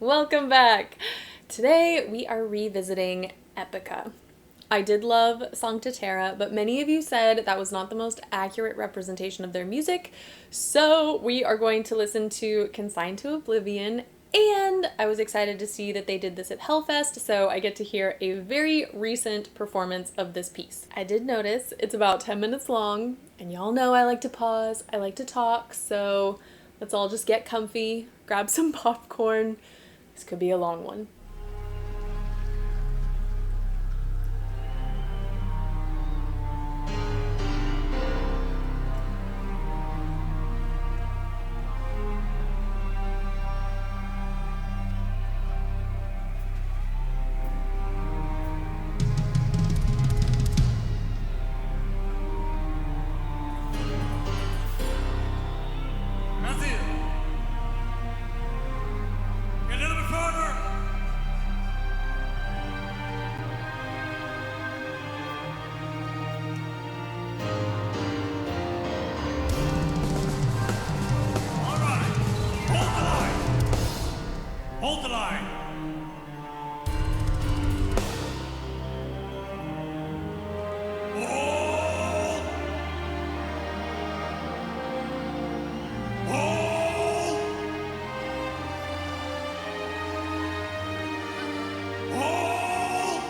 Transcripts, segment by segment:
Welcome back! Today we are revisiting Epica. I did love Sancta Terra, but many of you said that was not the most accurate representation of their music, so we are going to listen to Consign to Oblivion, and I was excited to see that they did this at Hellfest, so I get to hear a very recent performance of this piece. I did notice it's about 10 minutes long, and y'all know I like to pause, I like to talk, so let's all just get comfy, grab some popcorn. This could be a long one. Hold the line. Hold. Hold. Hold.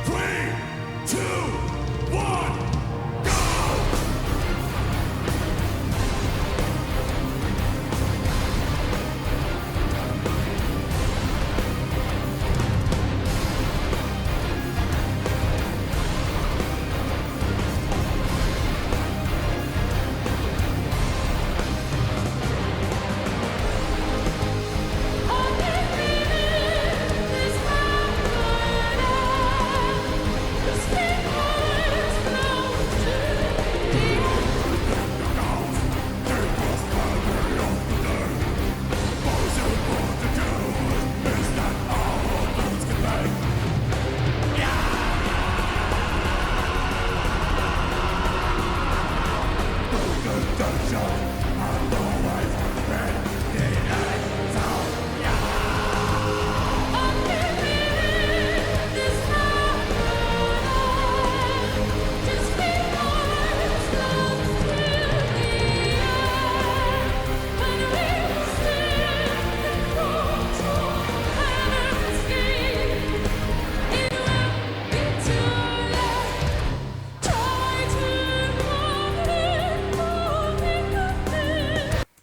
3, 2, 1.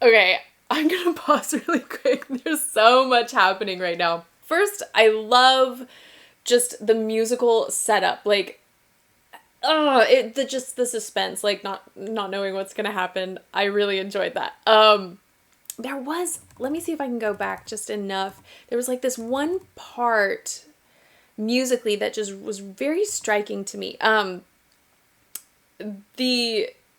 Okay, I'm gonna pause really quick. There's so much happening right now. First, I love just the musical setup. Like, just the suspense, like not knowing what's gonna happen. I really enjoyed that. Let me see if I can go back just enough. There was like this one part musically that just was very striking to me.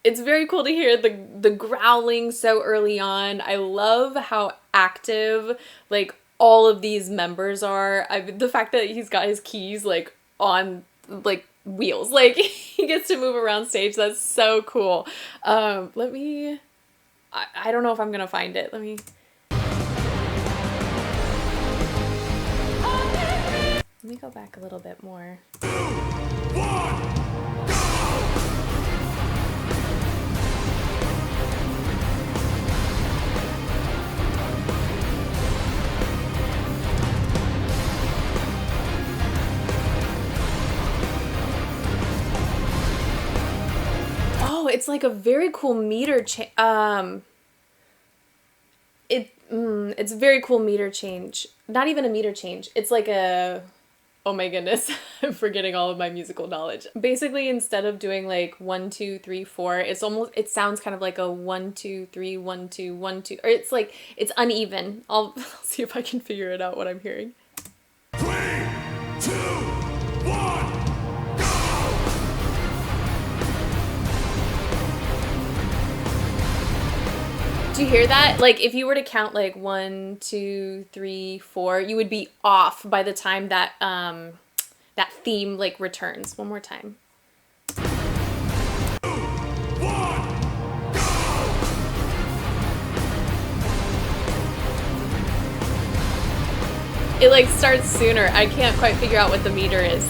It's very cool to hear the growling so early on. I love how active like all of these members are. The fact that he's got his keys like on like wheels, like he gets to move around stage. That's so cool. I don't know if I'm gonna find it. Let me go back a little bit more. 2, 1. Oh, it's like a very cool meter change. It's a very cool meter change. Not even a meter change. It's like a, oh my goodness, I'm forgetting all of my musical knowledge. Basically, instead of doing like 1, 2, 3, 4, it sounds kind of like a 1, 2, 3, 1, 2, 1, 2, or it's like, it's uneven. I'll see if I can figure it out what I'm hearing. 3, 2, 1. Do you hear that? Like, if you were to count like 1, 2, 3, 4, you would be off by the time that that theme like returns. One more time. 2, 1. It like starts sooner. I can't quite figure out what the meter is.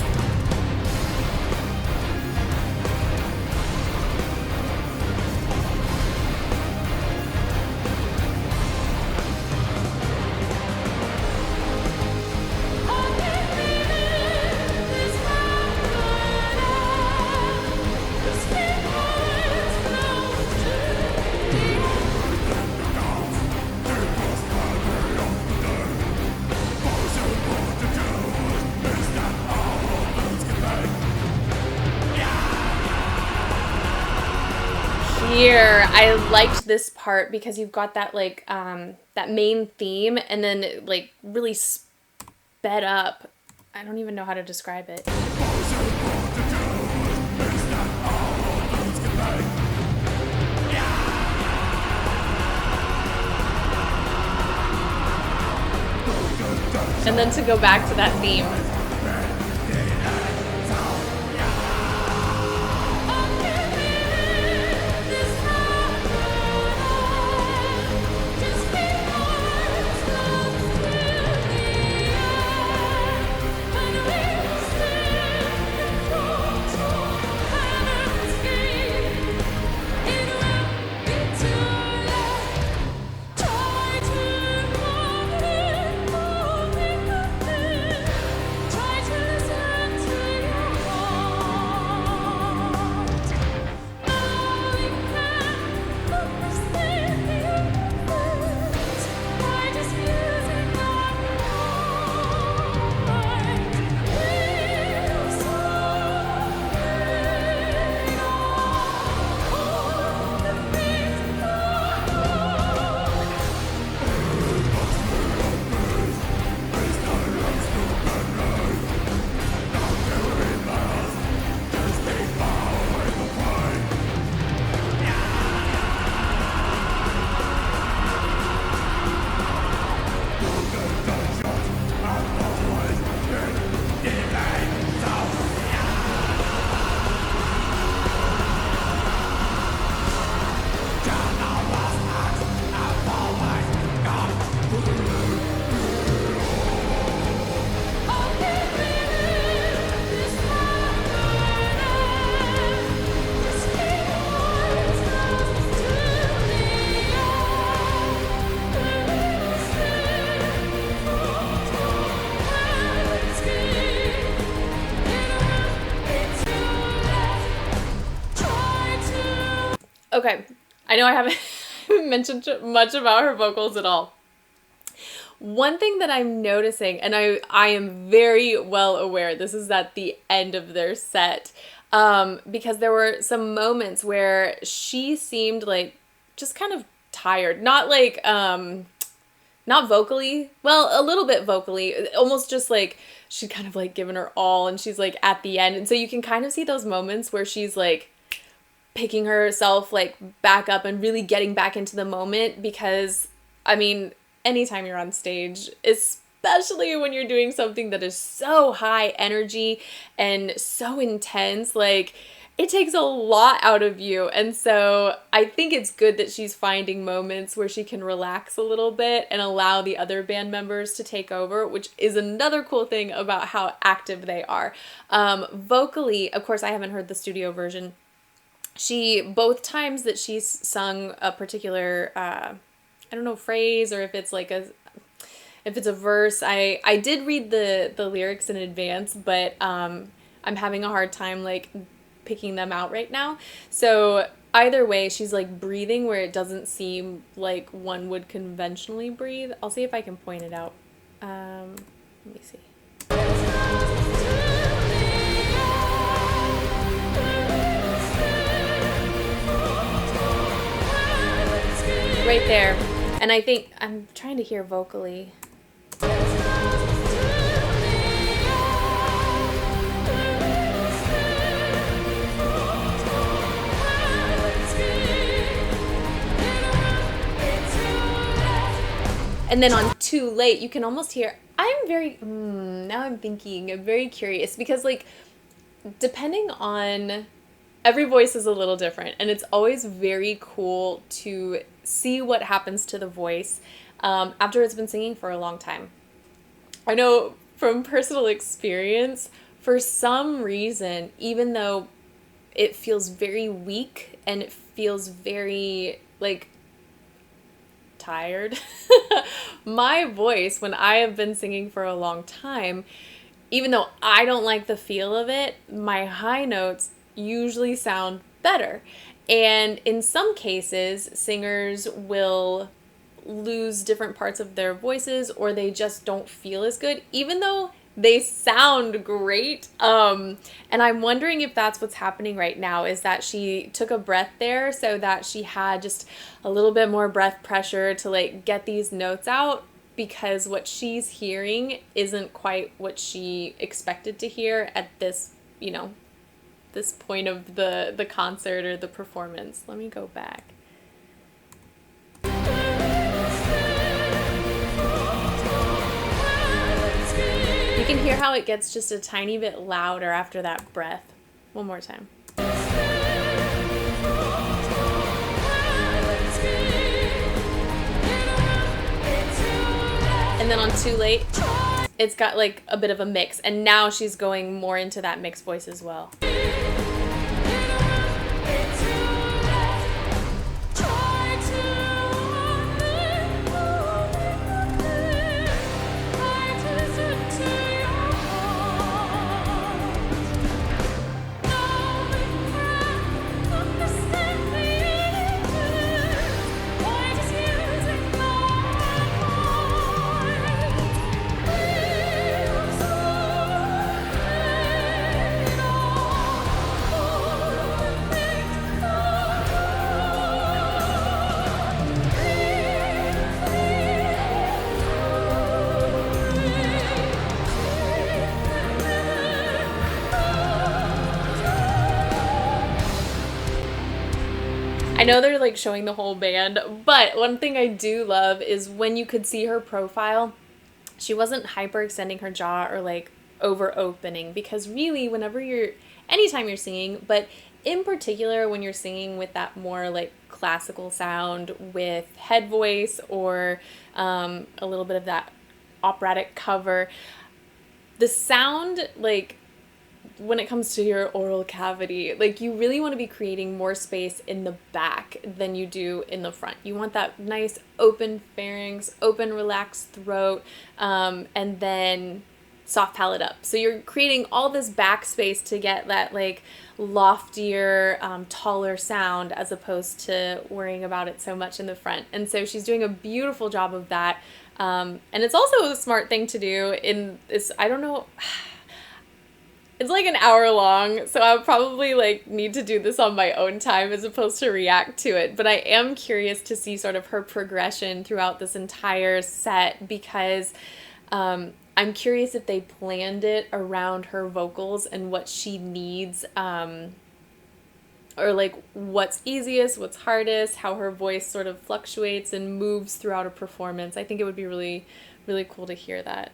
Here, I liked this part because you've got that like that main theme and then it, like really sped up. I don't even know how to describe it. And then to go back to that theme. Okay, I know I haven't mentioned much about her vocals at all. One thing that I'm noticing, and I am very well aware, this is at the end of their set, because there were some moments where she seemed like just kind of tired. Not like, not vocally, well, a little bit vocally, almost just like she'd kind of like given her all and she's like at the end. And so you can kind of see those moments where she's like picking herself like back up and really getting back into the moment because, I mean, anytime you're on stage, especially when you're doing something that is so high energy and so intense, like it takes a lot out of you. And so I think it's good that she's finding moments where she can relax a little bit and allow the other band members to take over, which is another cool thing about how active they are. Vocally, of course, I haven't heard the studio version. Both times that she's sung a particular, I don't know, phrase, or if it's like if it's a verse, I did read the lyrics in advance, but I'm having a hard time like picking them out right now. So either way, she's like breathing where it doesn't seem like one would conventionally breathe. I'll see if I can point it out. Let me see. Right there. And I think I'm trying to hear vocally. And then on Too Late, you can almost hear, now I'm thinking, I'm very curious because like, depending on, every voice is a little different and it's always very cool to see what happens to the voice after it's been singing for a long time. I know from personal experience, for some reason, even though it feels very weak and it feels very like tired, my voice, when I have been singing for a long time, even though I don't like the feel of it, my high notes usually sound better. And in some cases, singers will lose different parts of their voices or they just don't feel as good, even though they sound great. And I'm wondering if that's what's happening right now, is that she took a breath there so that she had just a little bit more breath pressure to like get these notes out, because what she's hearing isn't quite what she expected to hear at this, this point of the concert or the performance. Let me go back. You can hear how it gets just a tiny bit louder after that breath. One more time. And then on Too Late, it's got like a bit of a mix, and now she's going more into that mixed voice as well. I know they're like showing the whole band, but one thing I do love is when you could see her profile, she wasn't hyperextending her jaw or like over opening, because really anytime you're singing, but in particular when you're singing with that more like classical sound with head voice or a little bit of that operatic cover, the sound, like when it comes to your oral cavity, like you really want to be creating more space in the back than you do in the front. You want that nice open pharynx, open relaxed throat, and then soft palate up. So you're creating all this back space to get that like loftier, taller sound, as opposed to worrying about it so much in the front. And so she's doing a beautiful job of that. And it's also a smart thing to do in this, I don't know, it's like an hour long, so I'll probably like need to do this on my own time as opposed to react to it. But I am curious to see sort of her progression throughout this entire set, because I'm curious if they planned it around her vocals and what she needs, or like what's easiest, what's hardest, how her voice sort of fluctuates and moves throughout a performance. I think it would be really, really cool to hear that.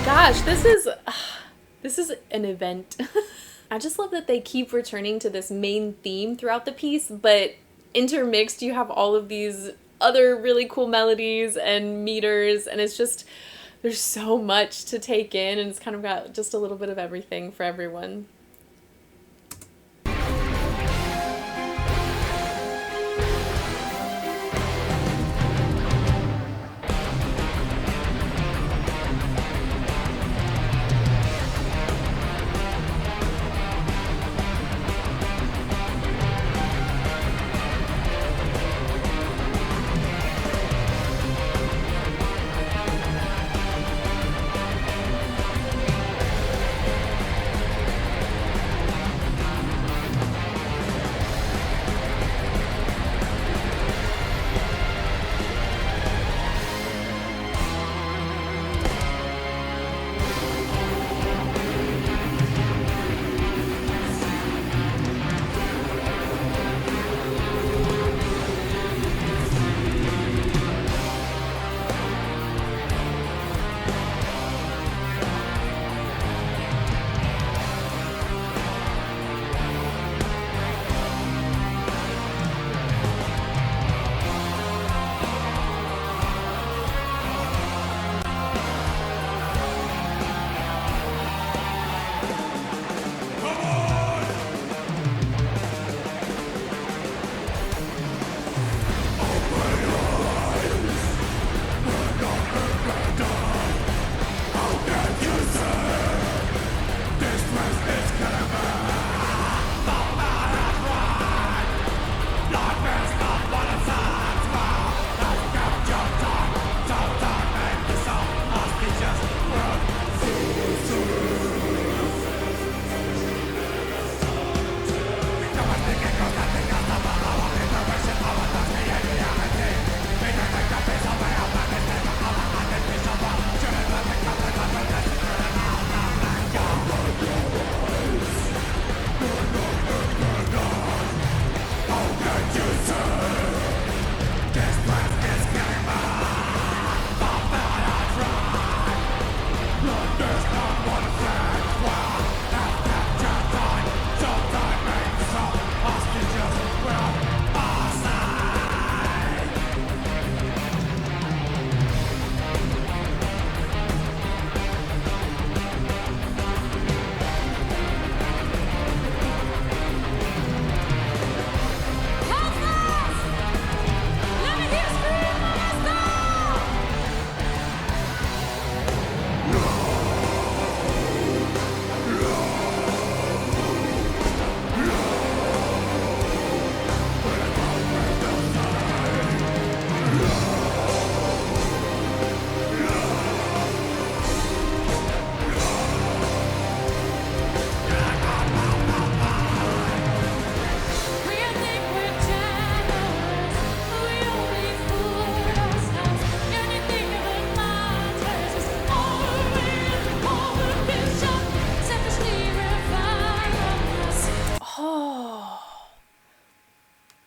Gosh, this is This is an event. I just love that they keep returning to this main theme throughout the piece, but intermixed you have all of these other really cool melodies and meters, and it's just, there's so much to take in, and it's kind of got just a little bit of everything for everyone.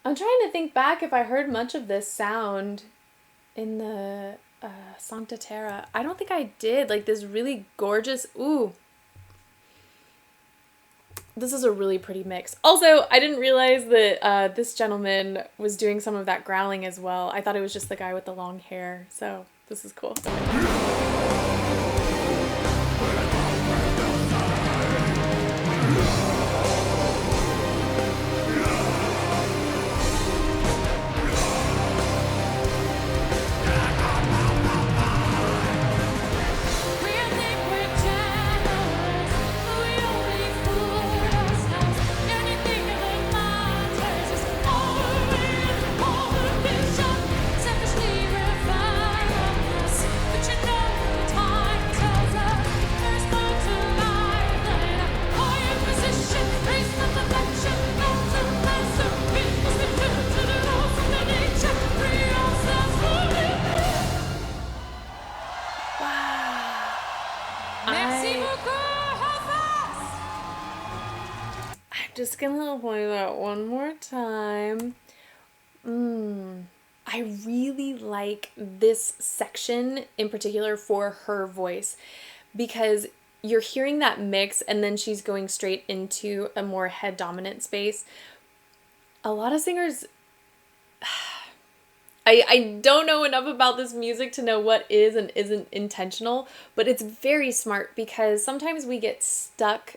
I'm trying to think back if I heard much of this sound in the Sancta Terra. I don't think I did. Like this really gorgeous, ooh. This is a really pretty mix. Also, I didn't realize that this gentleman was doing some of that growling as well. I thought it was just the guy with the long hair. So this is cool. Just gonna play that one more time. I really like this section in particular for her voice because you're hearing that mix, and then she's going straight into a more head dominant space. A lot of singers, I don't know enough about this music to know what is and isn't intentional, but it's very smart because sometimes we get stuck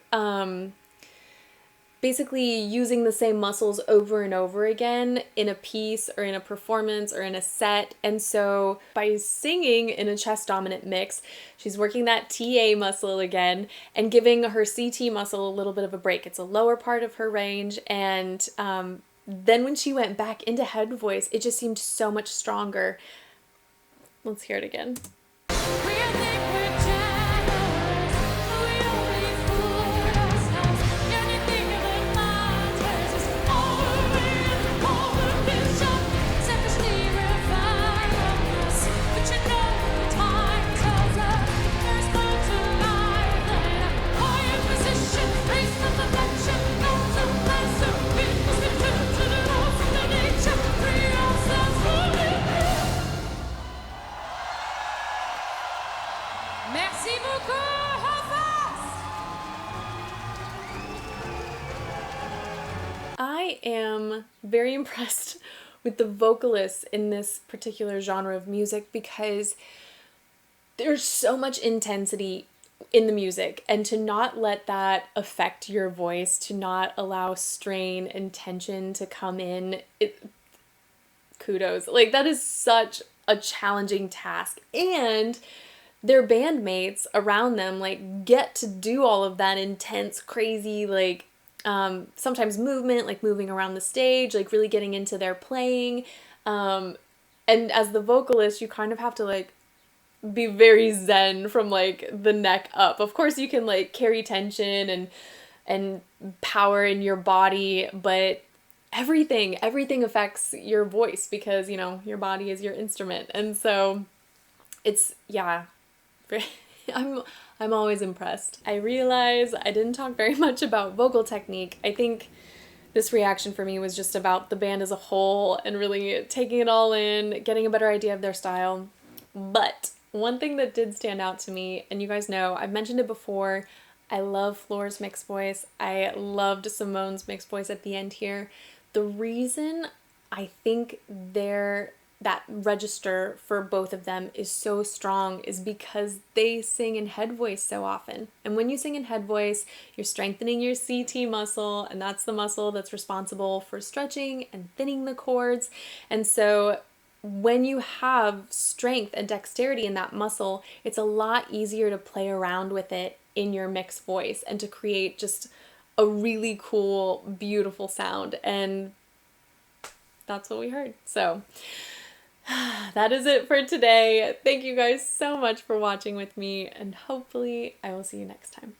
basically using the same muscles over and over again in a piece or in a performance or in a set. And so by singing in a chest dominant mix, she's working that TA muscle again and giving her CT muscle a little bit of a break. It's a lower part of her range, and then when she went back into head voice, it just seemed so much stronger. Let's hear it again. Merci beaucoup, Hellfest! I am very impressed with the vocalists in this particular genre of music because there's so much intensity in the music, and to not let that affect your voice, to not allow strain and tension to come in, kudos. Like, that is such a challenging task, and their bandmates around them like get to do all of that intense, crazy, like sometimes movement, like moving around the stage, like really getting into their playing, and as the vocalist you kind of have to like be very zen from like the neck up. Of course you can like carry tension and power in your body, but everything affects your voice because, you know, your body is your instrument. And so it's, yeah, I'm always impressed. I realize I didn't talk very much about vocal technique. I think this reaction for me was just about the band as a whole and really taking it all in, getting a better idea of their style. But one thing that did stand out to me, and you guys know, I've mentioned it before, I love Floor's mixed voice. I loved Simone's mixed voice at the end here. The reason I think that register for both of them is so strong is because they sing in head voice so often. And when you sing in head voice, you're strengthening your CT muscle, and that's the muscle that's responsible for stretching and thinning the chords. And so when you have strength and dexterity in that muscle, it's a lot easier to play around with it in your mixed voice and to create just a really cool, beautiful sound. And that's what we heard. So that is it for today. Thank you guys so much for watching with me, and hopefully I will see you next time.